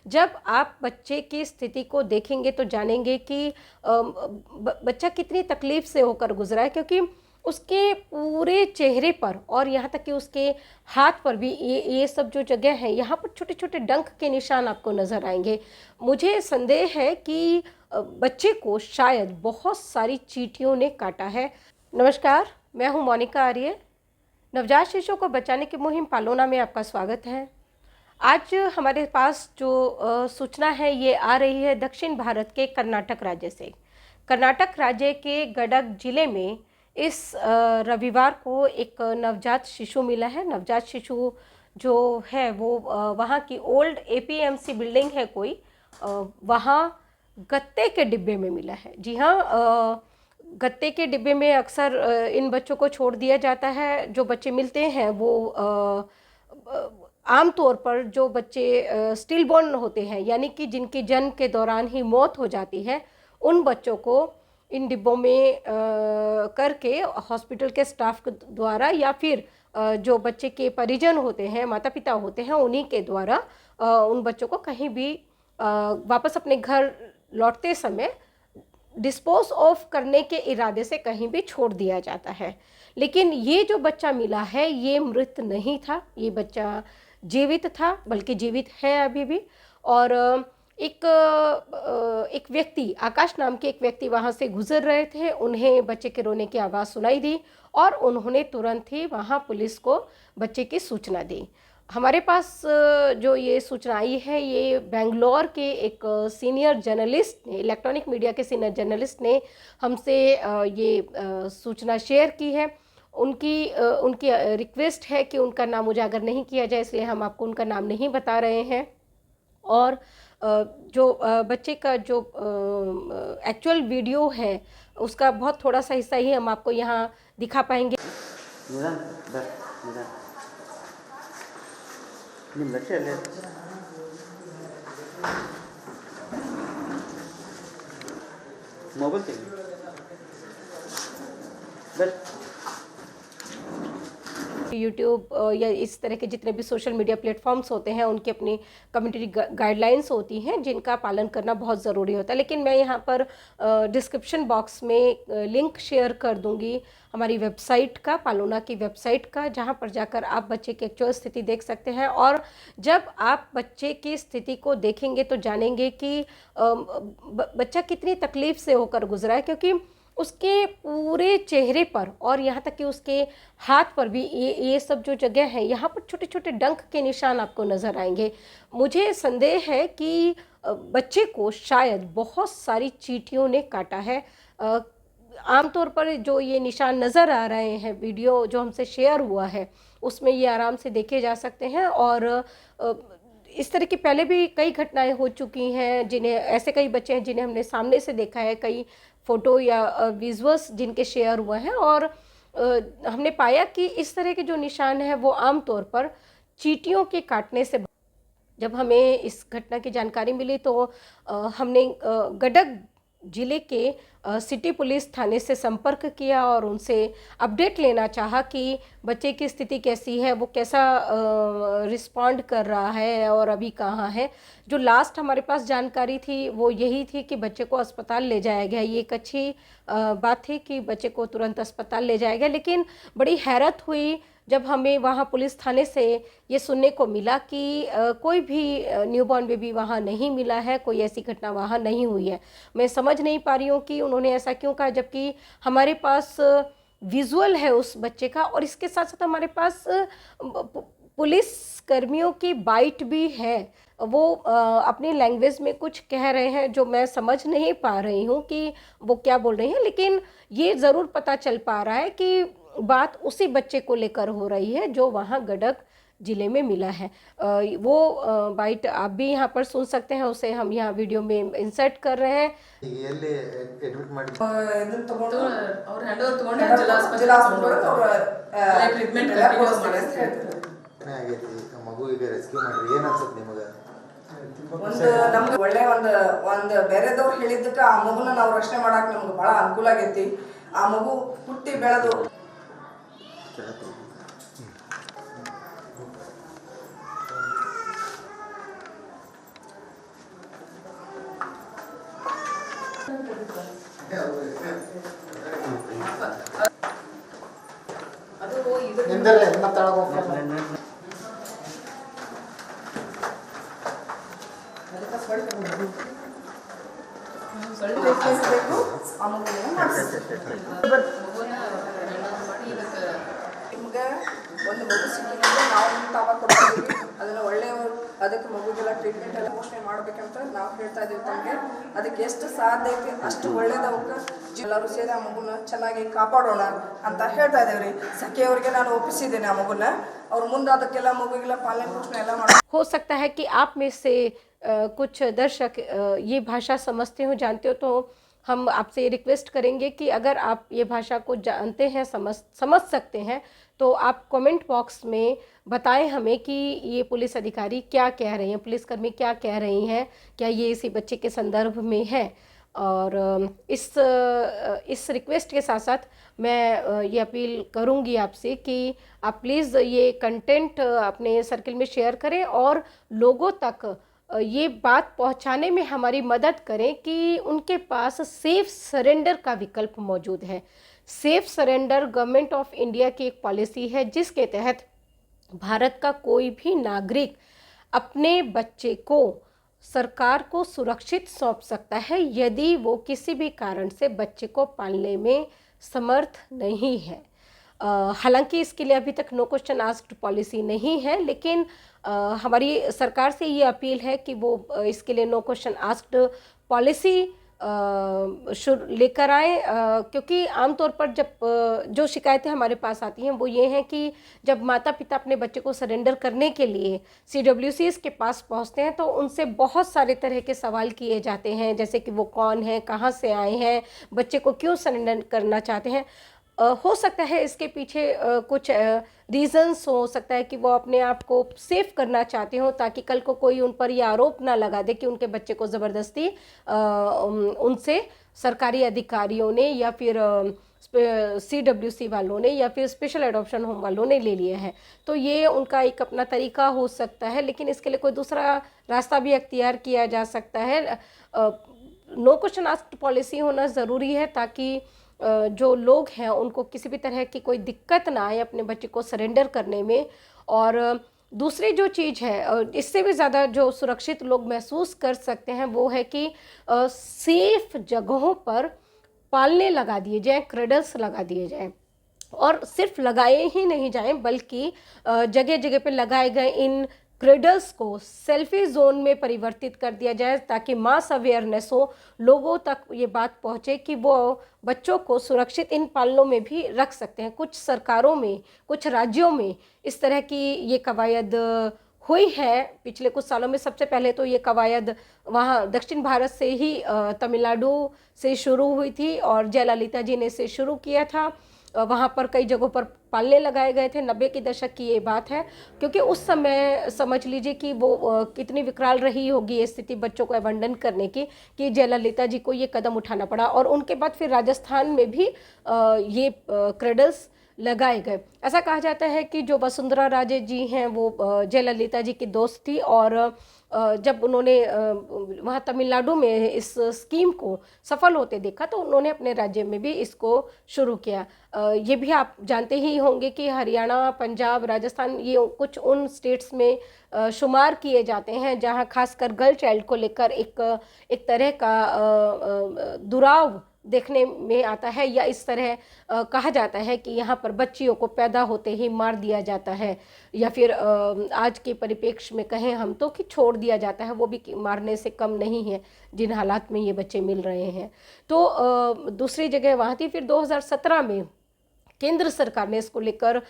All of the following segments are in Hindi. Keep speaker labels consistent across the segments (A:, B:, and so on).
A: जब आप बच्चे की स्थिति को देखेंगे तो जानेंगे कि बच्चा कितनी तकलीफ से होकर गुजरा है, क्योंकि उसके पूरे चेहरे पर और यहाँ तक कि उसके हाथ पर भी ये सब जो जगह है, यहाँ पर छोटे छोटे डंक के निशान आपको नज़र आएंगे। मुझे संदेह है कि बच्चे को शायद बहुत सारी चींटियों ने काटा है। नमस्कार, मैं हूँ मोनिका आर्य। नवजात शिशुओं को बचाने की मुहिम पालोना में आपका स्वागत है। आज हमारे पास जो सूचना है ये आ रही है दक्षिण भारत के कर्नाटक राज्य से। कर्नाटक राज्य के गडक जिले में इस रविवार को एक नवजात शिशु मिला है। नवजात शिशु जो है वो वहाँ की ओल्ड एपीएमसी बिल्डिंग है कोई, वहाँ गत्ते के डिब्बे में मिला है। जी हाँ, गत्ते के डिब्बे में अक्सर इन बच्चों को छोड़ दिया जाता है। जो बच्चे मिलते हैं वो आम तौर पर जो बच्चे स्टिल बॉर्न होते हैं, यानी कि जिनकी जन्म के दौरान ही मौत हो जाती है, उन बच्चों को इन डिब्बों में करके हॉस्पिटल के स्टाफ के द्वारा या फिर जो बच्चे के परिजन होते हैं, माता पिता होते हैं, उन्हीं के द्वारा उन बच्चों को कहीं भी वापस अपने घर लौटते समय डिस्पोज ऑफ करने के इरादे से कहीं भी छोड़ दिया जाता है। लेकिन ये जो बच्चा मिला है ये मृत नहीं था, ये बच्चा जीवित था, बल्कि जीवित है अभी भी। और एक व्यक्ति, आकाश नाम के एक व्यक्ति वहाँ से गुजर रहे थे। उन्हें बच्चे के रोने की आवाज़ सुनाई दी और उन्होंने तुरंत ही वहाँ पुलिस को बच्चे की सूचना दी। हमारे पास जो ये सूचना आई है ये बेंगलोर के एक सीनियर जर्नलिस्ट ने, इलेक्ट्रॉनिक मीडिया के सीनियर जर्नलिस्ट ने हमसे ये सूचना शेयर की है। उनकी रिक्वेस्ट है कि उनका नाम उजागर नहीं किया जाए, इसलिए हम आपको उनका नाम नहीं बता रहे हैं। और जो बच्चे का जो एक्चुअल वीडियो है उसका बहुत थोड़ा सा हिस्सा ही हम आपको यहाँ दिखा पाएंगे।
B: मोबाइल
A: यूट्यूब या इस तरह के जितने भी सोशल मीडिया प्लेटफॉर्म्स होते हैं उनकी अपनी कम्युनिटी गाइडलाइंस होती हैं जिनका पालन करना बहुत ज़रूरी होता है। लेकिन मैं यहाँ पर डिस्क्रिप्शन बॉक्स में लिंक शेयर कर दूँगी हमारी वेबसाइट का, पालोना की वेबसाइट का, जहाँ पर जाकर आप बच्चे की एक्चुअल स्थिति देख सकते हैं। और जब आप बच्चे की स्थिति को देखेंगे तो जानेंगे कि बच्चा कितनी तकलीफ़ से होकर गुजरा है, क्योंकि उसके पूरे चेहरे पर और यहाँ तक कि उसके हाथ पर भी ये सब जो जगह है, यहाँ पर छोटे छोटे डंक के निशान आपको नज़र आएंगे। मुझे संदेह है कि बच्चे को शायद बहुत सारी चींटियों ने काटा है। आमतौर पर जो ये निशान नज़र आ रहे हैं, वीडियो जो हमसे शेयर हुआ है उसमें ये आराम से देखे जा सकते हैं। और इस तरह की पहले भी कई घटनाएं हो चुकी हैं, जिन्हें ऐसे कई बच्चे हैं जिन्हें हमने सामने से देखा है, कई फ़ोटो या विजुअल्स जिनके शेयर हुए हैं। और हमने पाया कि इस तरह के जो निशान हैं वो आम तौर पर चींटियों के काटने से। जब हमें इस घटना की जानकारी मिली तो हमने गडक जिले के सिटी पुलिस थाने से संपर्क किया और उनसे अपडेट लेना चाहा कि बच्चे की स्थिति कैसी है, वो कैसा रिस्पॉन्ड कर रहा है और अभी कहाँ है। जो लास्ट हमारे पास जानकारी थी वो यही थी कि बच्चे को अस्पताल ले जाया गया। ये एक अच्छी बात थी कि बच्चे को तुरंत अस्पताल ले जाया गया। लेकिन बड़ी हैरत हुई जब हमें वहाँ पुलिस थाने से ये सुनने को मिला कि कोई भी न्यूबॉर्न बेबी वहाँ नहीं मिला है, कोई ऐसी घटना वहाँ नहीं हुई है। मैं समझ नहीं पा रही हूँ कि उन्होंने ऐसा क्यों कहा, जबकि हमारे पास विजुअल है उस बच्चे का और इसके साथ साथ हमारे पास पुलिस कर्मियों की बाइट भी है। वो अपनी लैंग्वेज में कुछ कह रहे हैं जो मैं समझ नहीं पा रही हूँ कि वो क्या बोल रही हैं। लेकिन ये ज़रूर पता चल पा रहा है कि बात उसी बच्चे को लेकर हो रही है जो वहाँ गडक जिले में मिला है। वो बाइट आप भी यहाँ पर सुन सकते हैं, उसे हम यहाँ वीडियो में इंसर्ट कर रहे हैं।
C: ಎಲ್ಲಿ ಅಡ್ಮಿಟ್ ಮಾಡಿ
D: ಇದನ್ನ ತಗೊಂಡು
E: ಅವ್ರ ಹ್ಯಾಂಡ್ ಓವರ್ ತಗೊಂಡು
D: ಜಿಲ್ಲಾ ಆಸ್ಪತ್ರೆಗೆ ಅವ್ರ
E: ಟ್ರೀಟ್ಮೆಂಟ್
D: ಕೊಡಿಸ್ತಾರೆ ಅಂತ ಹೇಳ್ತಿದ್ರು.
C: ಏನೇ ಆಗೈತಿ ಮಗು ಈಗ ರೆಸ್ಕ್ಯೂ ಮಾಡ್ರಿ, ಏನು ಅನ್ಸುತ್ತೆ ನಿಮಗೆ?
D: ಒಂದು ನಮ್ಗೆ ಒಳ್ಳೆ ಒಂದು ಬೇರೆದವ್ರು ಹೇಳಿದ್ದಕ್ಕೆ ಆ ಮಗುನ ನಾವು ರಕ್ಷಣೆ ಮಾಡಕ್ಕೆ ನಮ್ಗೆ ಭಾಳ ಅನುಕೂಲ ಆಗೈತಿ. ಆ ಮಗು ಹುಟ್ಟಿ ಬೆಳೆದು
E: ಅದು ಇದು
C: ನಿಂದಲೇ ಮಾತಾಡೋಕೆ ಹೋಗ್ತಾರೆ.
D: ಅದಕ್ಕೆ ಸ್ವಲ್ಪ
E: ಸ್ವಲ್ಪ
D: ಬೇಕು ಆ ಮಗುವಿನ ಮಾಡಿಸ್ಬೇಕು.
E: ಮಗುನ ಮಾಡಿ ಇದಕ್ಕೆ
D: ನಿಮ್ಗೆ ಒಂದು ಮಗು ಸಿಕ್ಕಿದ್ರೆ ನಾವು ತಾವ ಕೊಡ್ತೀವಿ ಅದನ್ನು ಒಳ್ಳೆಯವರು ಅದಕ್ಕೆ ಮಗುಗೆಲ್ಲ ಟ್ರೀಟ್ಮೆಂಟ್ ಎಲ್ಲ ಪೋಷಣೆ ಮಾಡ್ಬೇಕಂತ ನಾವು ಹೇಳ್ತಾ ಇದೀವಿ ತಮಗೆ. ಅದಕ್ಕೆ ಎಷ್ಟು ಸಾಧ್ಯ ಐತಿ ಅಷ್ಟು ಒಳ್ಳೇದವಕ್ಕೆ ಎಲ್ಲರೂ ಸೇರಿ ಆ ಮಗುನ ಚೆನ್ನಾಗಿ ಕಾಪಾಡೋಣ ಅಂತ ಹೇಳ್ತಾ ಇದ್ದೇವೆ ರೀ. ಸಖಿಯವ್ರಿಗೆ ನಾನು ಒಪ್ಪಿಸಿದ್ದೇನೆ ಆ ಮಗುನ. ಅವ್ರು ಮುಂದೆ ಅದಕ್ಕೆಲ್ಲ ಮಗುಗೆಲ್ಲ ಪಾಲನೆ ಪೋಷಣೆ ಎಲ್ಲ ಮಾಡಿ.
A: हो सकता है कि आप में से कुछ दर्शक ये भाषा समझते हो, जानते हो, तो हम आपसे ये रिक्वेस्ट करेंगे कि अगर आप ये भाषा को जानते हैं, समझ सकते हैं, तो आप कमेंट बॉक्स में बताएं हमें कि ये पुलिस अधिकारी क्या कह रहे हैं, पुलिसकर्मी क्या कह रही हैं, क्या ये इसी बच्चे के संदर्भ में है। और इस रिक्वेस्ट के साथ साथ मैं ये अपील करूंगी आपसे कि आप प्लीज़ ये कंटेंट अपने सर्किल में शेयर करें और लोगों तक ये बात पहुंचाने में हमारी मदद करें कि उनके पास सेफ सरेंडर का विकल्प मौजूद है। Safe surrender government of India की एक पॉलिसी है जिसके तहत भारत का कोई भी नागरिक अपने बच्चे को सरकार को सुरक्षित सौंप सकता है यदि वो किसी भी कारण से बच्चे को पालने में समर्थ नहीं है। हालांकि इसके लिए अभी तक नो क्वेश्चन आस्क्ड पॉलिसी नहीं है, लेकिन हमारी सरकार से ये अपील है कि वो इसके लिए नो क्वेश्चन आस्क्ड पॉलिसी लेकर आए, क्योंकि आमतौर पर जब जो शिकायतें हमारे पास आती हैं वो ये हैं कि जब माता पिता अपने बच्चे को सरेंडर करने के लिए CWCs के पास पहुंचते हैं तो उनसे बहुत सारे तरह के सवाल किए जाते हैं, जैसे कि वो कौन है, कहां से आए हैं, बच्चे को क्यों सरेंडर करना चाहते हैं। हो सकता है इसके पीछे कुछ रीज़न्स हो सकता है कि वो अपने आप को सेफ करना चाहते हो ताकि कल को कोई उन पर ये आरोप ना लगा दे कि उनके बच्चे को ज़बरदस्ती उनसे सरकारी अधिकारियों ने या फिर CWC वालों ने या फिर स्पेशल एडॉप्शन होम वालों ने ले लिए हैं। तो ये उनका एक अपना तरीका हो सकता है, लेकिन इसके लिए कोई दूसरा रास्ता भी अख्तियार किया जा सकता है। नो क्वेश्चन आस्क्ड पॉलिसी होना ज़रूरी है ताकि जो लोग हैं उनको किसी भी तरह की कोई दिक्कत ना आए अपने बच्चे को सरेंडर करने में। और दूसरी जो चीज़ है, इससे भी ज़्यादा जो सुरक्षित लोग महसूस कर सकते हैं वो है कि सेफ जगहों पर पालने लगा दिए जाएं, क्रेडल्स लगा दिए जाएं, और सिर्फ लगाए ही नहीं जाएं बल्कि जगह जगह पे लगाए गए इन क्रेडल्स को सेल्फी जोन में परिवर्तित कर दिया जाए ताकि मास अवेयरनेस हो, लोगों तक ये बात पहुँचे कि वो बच्चों को सुरक्षित इन पालनों में भी रख सकते हैं। कुछ सरकारों में, कुछ राज्यों में इस तरह की ये कवायद हुई है पिछले कुछ सालों में। सबसे पहले तो ये कवायद वहाँ दक्षिण भारत से ही तमिलनाडु से शुरू हुई थी और जयललिता जी ने इसे शुरू किया था। वहाँ पर कई जगहों पर पालने लगाए गए थे। 90 के दशक की ये बात है, क्योंकि उस समय समझ लीजिए कि वो कितनी विकराल रही होगी ये स्थिति बच्चों को अबंडन करने की कि जयललिता जी को ये कदम उठाना पड़ा। और उनके बाद फिर राजस्थान में भी ये क्रेडल्स लगाए गए। ऐसा कहा जाता है कि जो वसुंधरा राजे जी हैं वो जयललिता जी की दोस्त थी, और जब उन्होंने वहाँ तमिलनाडु में इस स्कीम को सफल होते देखा तो उन्होंने अपने राज्य में भी इसको शुरू किया। ये भी आप जानते ही होंगे कि हरियाणा, पंजाब, राजस्थान ये कुछ उन स्टेट्स में शुमार किए जाते हैं जहाँ खासकर गर्ल चाइल्ड को लेकर एक तरह का दुराव देखने में आता है, या इस तरह कहा जाता है कि यहाँ पर बच्चियों को पैदा होते ही मार दिया जाता है, या फिर आज के परिप्रेक्ष्य में कहें हम तो कि छोड़ दिया जाता है, वो भी मारने से कम नहीं है जिन हालात में ये बच्चे मिल रहे हैं। तो दूसरी जगह वहाँ थी। फिर 2017 में केंद्र सरकार ने इसको लेकर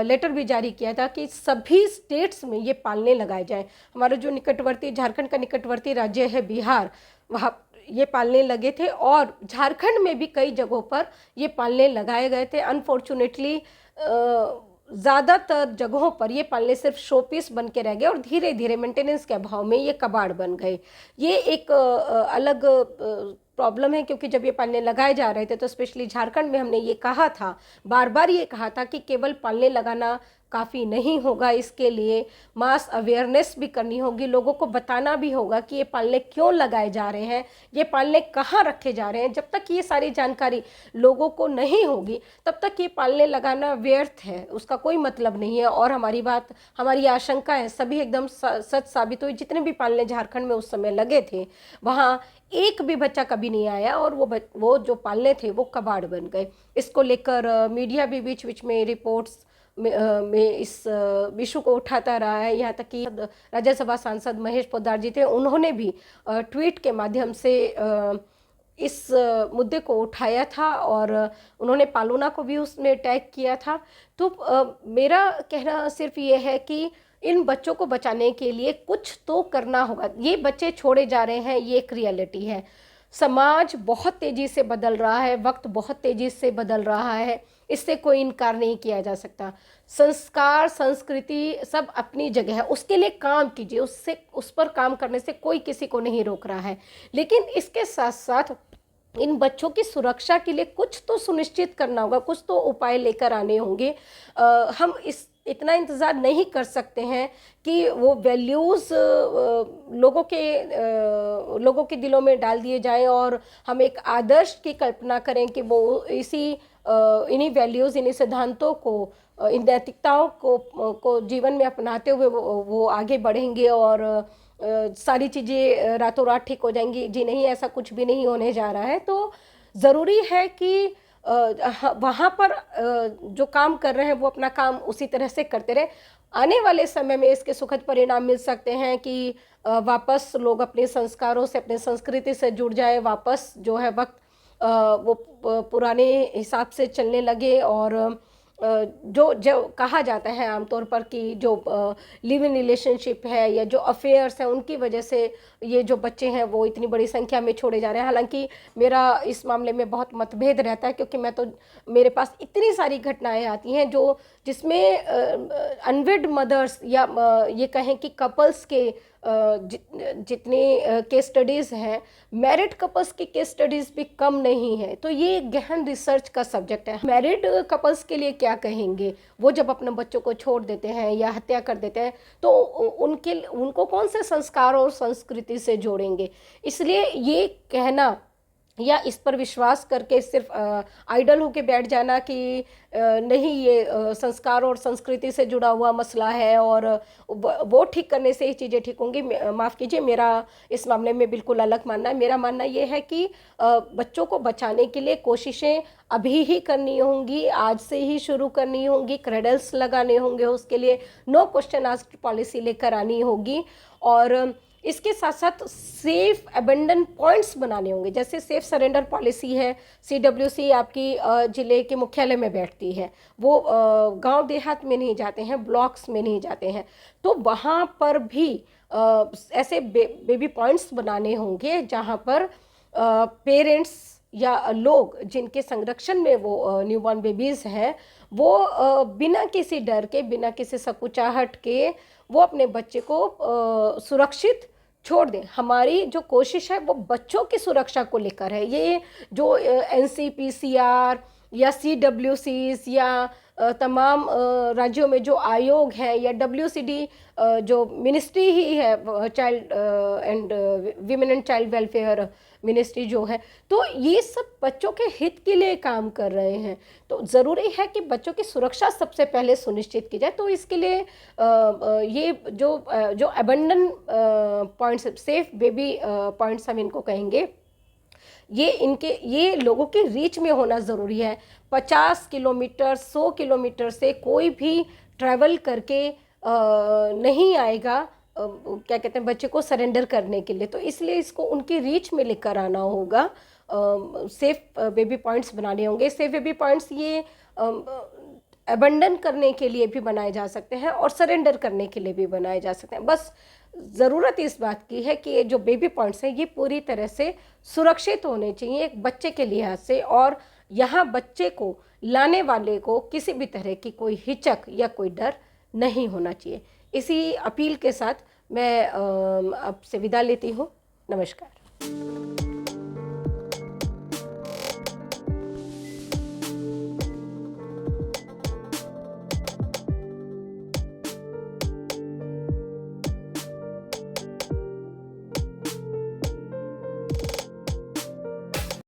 A: लेटर भी जारी किया था कि सभी स्टेट्स में ये पालने लगाए जाएं। हमारा जो निकटवर्ती झारखंड का निकटवर्ती राज्य है बिहार, वहाँ ये पालने लगे थे, और झारखंड में भी कई जगहों पर ये पालने लगाए गए थे। अनफॉर्चुनेटली ज़्यादातर जगहों पर ये पालने सिर्फ शो पीस बन के रह गए और धीरे धीरे मेंटेनेंस के अभाव में ये कबाड़ बन गए। ये एक अलग प्रॉब्लम है, क्योंकि जब ये पालने लगाए जा रहे थे तो स्पेशली झारखंड में हमने ये कहा था, बार बार ये कहा था कि केवल पालने लगाना काफ़ी नहीं होगा। इसके लिए मास अवेयरनेस भी करनी होगी, लोगों को बताना भी होगा कि ये पालने क्यों लगाए जा रहे हैं, ये पालने कहाँ रखे जा रहे हैं। जब तक ये सारी जानकारी लोगों को नहीं होगी तब तक ये पालने लगाना व्यर्थ है, उसका कोई मतलब नहीं है। और हमारी आशंका है सभी एकदम सच साबित हुई। जितने भी पालने झारखंड में उस समय लगे थे वहाँ एक भी बच्चा कभी नहीं आया और वो जो पालने थे वो कबाड़ बन गए। इसको लेकर मीडिया भी बीच बीच में रिपोर्ट्स में इस विषय को उठाता रहा है। यहाँ तक कि राज्यसभा सांसद महेश पोद्दार जी थे, उन्होंने भी ट्वीट के माध्यम से इस मुद्दे को उठाया था और उन्होंने पालूना को भी उसमें टैग किया था। तो मेरा कहना सिर्फ ये है कि इन बच्चों को बचाने के लिए कुछ तो करना होगा। ये बच्चे छोड़े जा रहे हैं, ये एक रियलिटी है। समाज बहुत तेज़ी से बदल रहा है, वक्त बहुत तेज़ी से बदल रहा है, इससे कोई इनकार नहीं किया जा सकता। संस्कार संस्कृति सब अपनी जगह है, उसके लिए काम कीजिए, उस पर काम करने से कोई किसी को नहीं रोक रहा है। लेकिन इसके साथ साथ इन बच्चों की सुरक्षा के लिए कुछ तो सुनिश्चित करना होगा, कुछ तो उपाय लेकर आने होंगे। हम इतना इंतज़ार नहीं कर सकते हैं कि वो वैल्यूज़ लोगों के दिलों में डाल दिए जाएं और हम एक आदर्श की कल्पना करें कि वो इन्हीं वैल्यूज़, इन्हीं सिद्धांतों को, इन नैतिकताओं को जीवन में अपनाते हुए वो आगे बढ़ेंगे और सारी चीज़ें रातों रात ठीक हो जाएंगी। जी नहीं, ऐसा कुछ भी नहीं होने जा रहा है। तो ज़रूरी है कि वहाँ पर जो काम कर रहे हैं वो अपना काम उसी तरह से करते रहे। आने वाले समय में इसके सुखद परिणाम मिल सकते हैं कि वापस लोग अपने संस्कारों से, अपने संस्कृति से जुड़ जाए, वापस जो है वक्त वो पुराने हिसाब से चलने लगे और जो कहा जाता है आमतौर पर कि जो लिव इन रिलेशनशिप है या जो अफेयर्स हैं उनकी वजह से ये जो बच्चे हैं वो इतनी बड़ी संख्या में छोड़े जा रहे हैं। हालांकि मेरा इस मामले में बहुत मतभेद रहता है, क्योंकि मेरे पास इतनी सारी घटनाएं आती हैं जिसमें अनवेड मदर्स या ये कहें कि कपल्स के जितनी केस स्टडीज़ हैं, मैरिड कपल्स की केस स्टडीज़ भी कम नहीं है। तो ये गहन रिसर्च का सब्जेक्ट है। मैरिड कपल्स के लिए क्या कहेंगे, वो जब अपने बच्चों को छोड़ देते हैं या हत्या कर देते हैं तो उनको कौन से संस्कार और संस्कृति से जोड़ेंगे। इसलिए ये कहना या इस पर विश्वास करके सिर्फ आइडल होके बैठ जाना कि नहीं, ये संस्कार और संस्कृति से जुड़ा हुआ मसला है और वो ठीक करने से ही चीज़ें ठीक होंगी, माफ़ कीजिए, मेरा इस मामले में बिल्कुल अलग मानना है। मेरा मानना ये है कि बच्चों को बचाने के लिए कोशिशें अभी ही करनी होंगी, आज से ही शुरू करनी होंगी, क्रेडल्स लगाने होंगे, उसके लिए नो क्वेश्चन आस्क्ड पॉलिसी लेकर आनी होगी और इसके साथ साथ सेफ अबेंडन पॉइंट्स बनाने होंगे। जैसे सेफ सरेंडर पॉलिसी है, CWC आपकी ज़िले के मुख्यालय में बैठती है, वो गांव देहात में नहीं जाते हैं, ब्लॉक्स में नहीं जाते हैं, तो वहाँ पर भी ऐसे बेबी पॉइंट्स बनाने होंगे जहाँ पर पेरेंट्स या लोग जिनके संरक्षण में वो न्यूबॉर्न बेबीज़ हैं वो बिना किसी डर के, बिना किसी संकुचाहट के वो अपने बच्चे को सुरक्षित छोड़ दें। हमारी जो कोशिश है वो बच्चों की सुरक्षा को लेकर है। ये जो NCPCR या CWCs या तमाम राज्यों में जो आयोग है या WCD जो मिनिस्ट्री ही है, child and women and child welfare ministry जो है, तो ये सब बच्चों के हित के लिए काम कर रहे हैं। तो ज़रूरी है कि बच्चों की सुरक्षा सबसे पहले सुनिश्चित की जाए। तो इसके लिए ये जो abandon points, safe baby points हम इनको कहेंगे, ये लोगों के रीच में होना ज़रूरी है। 50 किलोमीटर 100 किलोमीटर से कोई भी ट्रैवल करके नहीं आएगा क्या कहते हैं बच्चे को सरेंडर करने के लिए। तो इसलिए इसको उनकी रीच में लेकर आना होगा। सेफ बेबी पॉइंट्स बनाने होंगे। सेफ बेबी पॉइंट्स ये अबंडन करने के लिए भी बनाए जा सकते हैं और सरेंडर करने के लिए भी बनाए जा सकते हैं। बस ज़रूरत इस बात की है कि ये जो बेबी पॉइंट्स हैं ये पूरी तरह से सुरक्षित होने चाहिए एक बच्चे के लिहाज से, और यहाँ बच्चे को लाने वाले को किसी भी तरह की कोई हिचक या कोई डर नहीं होना चाहिए। इसी अपील के साथ मैं आपसे विदा लेती हूँ। नमस्कार।